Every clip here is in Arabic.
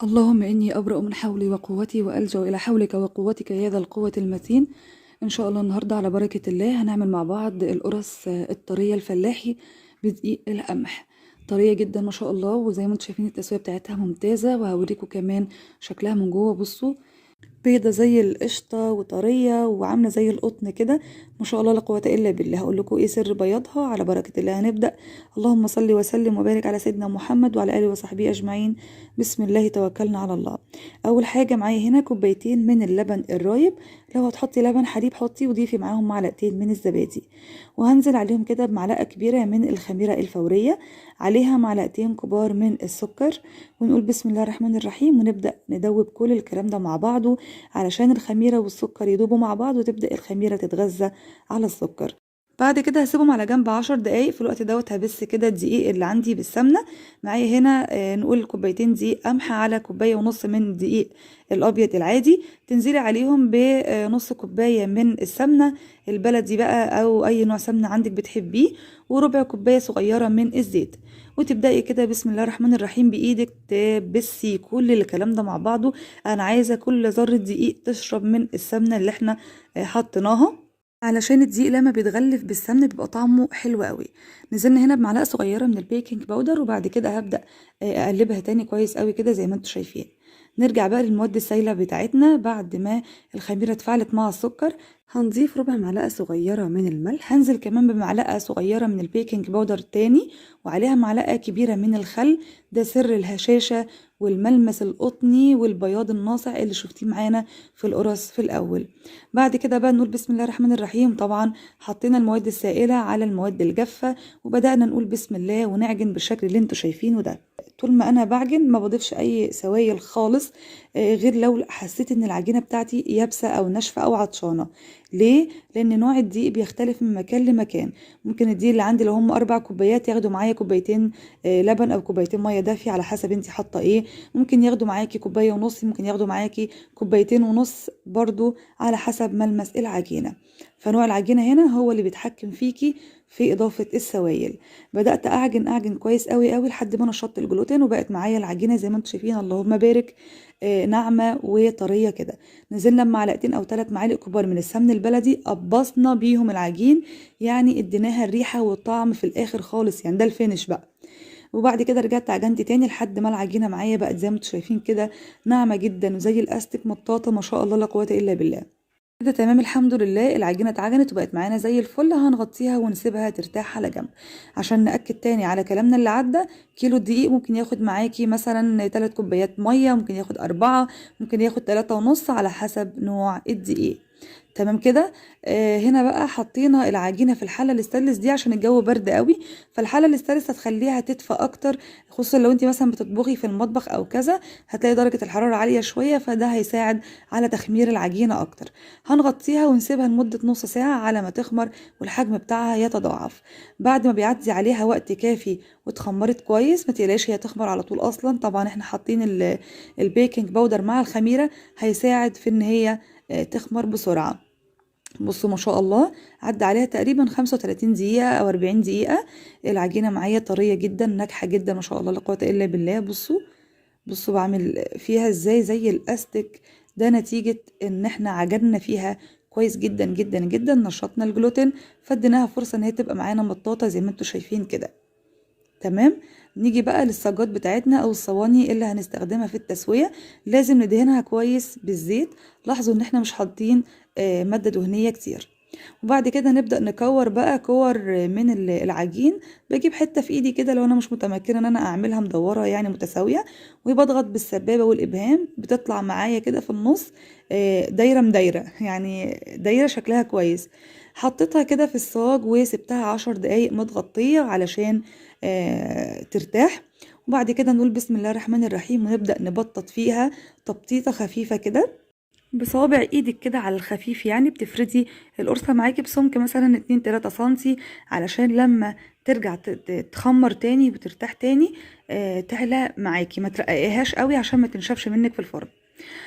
اللهم إني أبرأ من حولي وقوتي وألجأ إلى حولك وقوتك يا ذا القوة المتين. إن شاء الله النهاردة على بركة الله هنعمل مع بعض القرص الطرية الفلاحي بدقيق القمح. طرية جدا ما شاء الله، وزي ما انتم شايفين التسوية بتاعتها ممتازة، وهوريكم كمان شكلها من جوه. بصوا، بيضة زي القشطة وطرية وعاملة زي القطن كده، ما شاء الله لا قوة إلا بالله. هقول لكم ايه سر بياضها على بركة الله. هنبدأ. اللهم صل وسلم وبارك على سيدنا محمد وعلى آله وصحبه أجمعين. بسم الله توكلنا على الله. أول حاجة معايا هنا كوبايتين من اللبن الرايب. لو هتحطي لبن حليب حطي، وضيفي معاهم معلقتين من الزبادي، وهنزل عليهم كده بمعلقة كبيرة من الخميرة الفورية، عليها معلقتين كبار من السكر، ونقول بسم الله الرحمن الرحيم، ونبدأ ندوب كل الكلام ده مع بعضه علشان الخميرة والسكر يدوبوا مع بعض وتبدأ الخميرة تتغذى على السكر. بعد كده هسيبهم على جنب 10 دقايق. في الوقت دوت هبس كده الدقيق اللي عندي بالسمنة. معايا هنا نقول كوبايتين دقيق قمح على كوباية ونص من الدقيق الأبيض العادي. تنزلي عليهم بنص كوباية من السمنة البلدي بقى، أو أي نوع سمنة عندك بتحبيه، وربع كوباية صغيرة من الزيت. وتبدأي كده بسم الله الرحمن الرحيم بإيدك تبسي كل الكلام ده مع بعضه. أنا عايزة كل ذرة دقيق تشرب من السمنة اللي احنا حطيناها، علشان الدقيق لما بيتغلف بالسمنه بيبقى طعمه حلو قوي. نزلنا هنا بمعلقه صغيره من البيكنج باودر، وبعد كده هبدا اقلبها تاني كويس قوي كده زي ما انتم شايفين. نرجع بقى للمواد السائله بتاعتنا. بعد ما الخميره اتفاعلت مع السكر، هنضيف ربع معلقه صغيره من الملح، هنزل كمان بمعلقه صغيره من البيكنج باودر تاني، وعليها معلقه كبيره من الخل. ده سر الهشاشه والملمس القطني والبياض الناصع اللي شفتيه معانا في القرص في الاول. بعد كده بقى نقول بسم الله الرحمن الرحيم. طبعا حطينا المواد السائلة على المواد الجافة، وبدأنا نقول بسم الله ونعجن بالشكل اللي انتوا شايفينه ده. طول ما انا بعجن ما بضيفش اي سوائل خالص، غير لو حسيت ان العجينة بتاعتي يابسة او ناشفة او عطشانة. ليه؟ لان نوع الدقيق بيختلف من مكان لمكان. ممكن الدقيق اللي عندي لو هم 4 كوبايات ياخدوا معايا كوبايتين لبن او كوبايتين ميه دافيه على حسب انتي حاطه ايه. ممكن ياخدوا معاكي كوبايه ونص، ممكن ياخدوا معاكي كوبايتين ونص برضو على حسب ملمس العجينة. فنوع العجينة هنا هو اللي بيتحكم فيكي في إضافة السوائل. بدأت أعجن كويس قوي قوي لحد ما نشطت الجلوتين، وبقت معايا العجينة زي ما انتم شايفين اللهم بارك ناعمة وطرية كده. نزلنا بمعلقتين أو 3 معالق كبار من السمن البلدي، قبصنا بيهم العجين، يعني اديناها الريحة والطعم في الآخر خالص، يعني ده الفينش بقى. وبعد كده رجعت عجنت تاني لحد ما العجينه معايا بقت زي ما انتم شايفين كده ناعمه جدا وزي الاستك مطاطه، ما شاء الله لا قوه الا بالله. كده تمام الحمد لله. العجينه اتعجنت وبقت معانا زي الفل. هنغطيها ونسيبها ترتاح على جنب. عشان ناكد تاني على كلامنا اللي عدى، كيلو الدقيق ممكن ياخد معاكي مثلا 3 كوبايات ميه، ممكن ياخد 4، ممكن ياخد 3 ونص على حسب نوع الدقيق. تمام كده. هنا بقى حطينا العجينه في الحله الاستانلس دي عشان الجو برد قوي، فالحله الاستانلس هتخليها تدفى اكتر، خصوصا لو انت مثلا بتطبخي في المطبخ او كذا، هتلاقي درجه الحراره عاليه شويه، فده هيساعد على تخمير العجينه اكتر. هنغطيها ونسيبها لمده نص ساعه على ما تخمر والحجم بتاعها يتضاعف. بعد ما بيعدي عليها وقت كافي واتخمرت كويس، ما تقلقش هي تخمر على طول. اصلا طبعا احنا حاطين البيكنج باودر مع الخميره، هيساعد في ان هي تخمر بسرعه. بصوا ما شاء الله، عدى عليها تقريبا 35 دقيقة أو 40 دقيقة. العجينة معايا طرية جدا ناجحة جدا ما شاء الله لا قوة إلا بالله. بصوا بعمل فيها ازاي زي الأستك. ده نتيجة ان احنا عجننا فيها كويس جدا جدا جدا، نشطنا الجلوتين، فاديناها فرصة ان هي تبقى معانا مطاطة زي ما انتوا شايفين كده. تمام. نيجي بقى للصاجات بتاعتنا او الصواني اللي هنستخدمها في التسوية. لازم ندهنها كويس بالزيت. لاحظوا ان احنا مش حاطين مادة دهنية كتير. وبعد كده نبدأ نكور بقى كور من العجين. بجيب حتة في ايدي كده لو انا مش متمكنة ان انا اعملها مدورة يعني متساوية، وبضغط بالسبابة والابهام، بتطلع معايا كده في النص دايرة مدايرة، يعني دايرة شكلها كويس. حطيتها كده في الصاج وسبتها 10 دقايق متغطية علشان ترتاح. وبعد كده نقول بسم الله الرحمن الرحيم ونبدأ نبطط فيها تبطيطة خفيفة كده بصوابع ايدك كده على الخفيف. يعني بتفردي القرصة معاكي بسمك مثلا 2-3 سنتي، علشان لما ترجع تخمر تاني وترتاح تاني تعلى معاكي. ما ترققيهاش قوي عشان ما تنشفش منك في الفرن.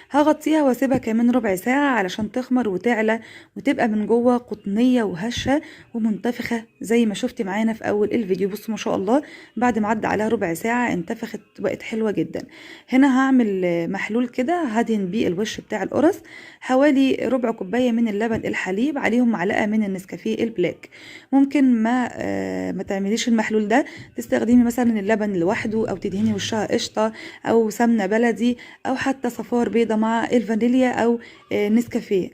هغطيها واسيبها كمان ربع ساعة علشان تخمر وتعلى وتبقى من جوه قطنية وهشة ومنتفخة زي ما شفتي معانا في اول الفيديو. بصوا ما شاء الله بعد ما عدى عليها ربع ساعة انتفخت بقت حلوة جدا. هنا هعمل محلول كده هدهن بيه الوش بتاع القرص، حوالي ربع كوباية من اللبن الحليب عليهم معلقة من النسكافيه البلاك. ممكن ما تعمليش المحلول ده، تستخدمي مثلا اللبن لوحده او تدهني وشها قشطة او سمنة بلدي او حتى صفار بيضة مع الفانيليا او نسكافيه.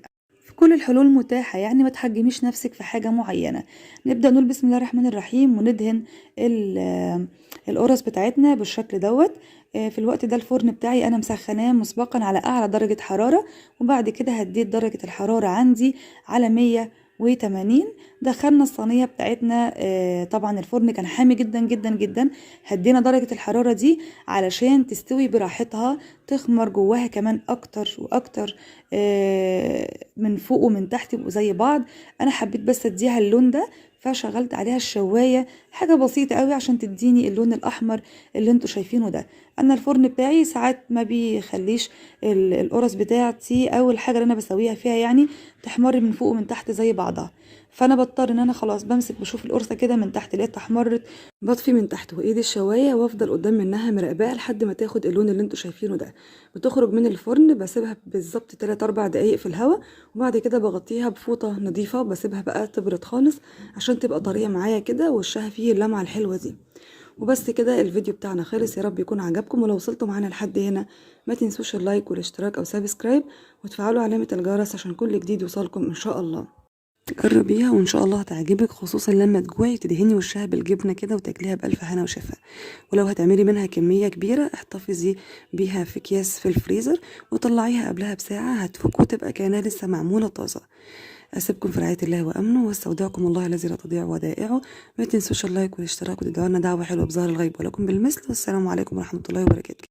في كل الحلول متاحة، يعني ما تحجميش نفسك في حاجة معينة. نبدأ نقول بسم الله الرحمن الرحيم وندهن القرص بتاعتنا بالشكل دوت. في الوقت ده الفرن بتاعي انا مسخناه مسبقا على اعلى درجة حرارة، وبعد كده هديت درجة الحرارة عندي على 180. دخلنا الصينية بتاعتنا، طبعا الفرن كان حامي جدا جدا جدا، هدينا درجة الحرارة دي علشان تستوي براحتها، تخمر جواها كمان اكتر واكتر، من فوق ومن تحت يبقوا زي بعض. انا حبيت بس اديها اللون ده، فشغلت عليها الشواية حاجة بسيطة قوي عشان تديني اللون الاحمر اللي انتوا شايفينه ده. انا الفرن بتاعي ساعات ما بيخليش القرص بتاعتي او الحاجة اللي انا بسويها فيها يعني تحمر من فوق ومن تحت زي بعضها، فانا بضطر ان انا خلاص بمسك بشوف القرصة كده من تحت لقيتها احمرت، بطفي من تحت وايدي الشواية وافضل قدام منها مراقباها لحد ما تاخد اللون اللي انتوا شايفينه ده. بتخرج من الفرن بسيبها بالظبط 3 4 دقايق في الهواء، وبعد كده بغطيها بفوطة نظيفة وبسيبها بقى تبرد خالص عشان تبقى طرية معايا كده وشها فيه اللمعة الحلوة دي. وبس كده الفيديو بتاعنا خلص، يا رب يكون عجبكم، ولو وصلتوا معانا لحد هنا ما تنسوش اللايك والاشتراك او سبسكرايب وتفعلوا علامة الجرس عشان كل جديد يوصلكم ان شاء الله. جربيها وان شاء الله هتعجبك، خصوصا لما تجوعي تدهني وشها بالجبنه كده وتاكليها بالف هنا وشفا. ولو هتعملي منها كميه كبيره احتفظي بيها في اكياس في الفريزر وطلعيها قبلها بساعه هتفك وتبقى كانها لسه معموله طازه. اسيبكم في رعايه الله وامنه، واستودعكم الله الذي لا تضيع ودائعه. ما تنسوش اللايك والاشتراك وتدعوا لنا دعوه حلوه بظهر الغيب ولكم بالمثل، والسلام عليكم ورحمه الله وبركاته.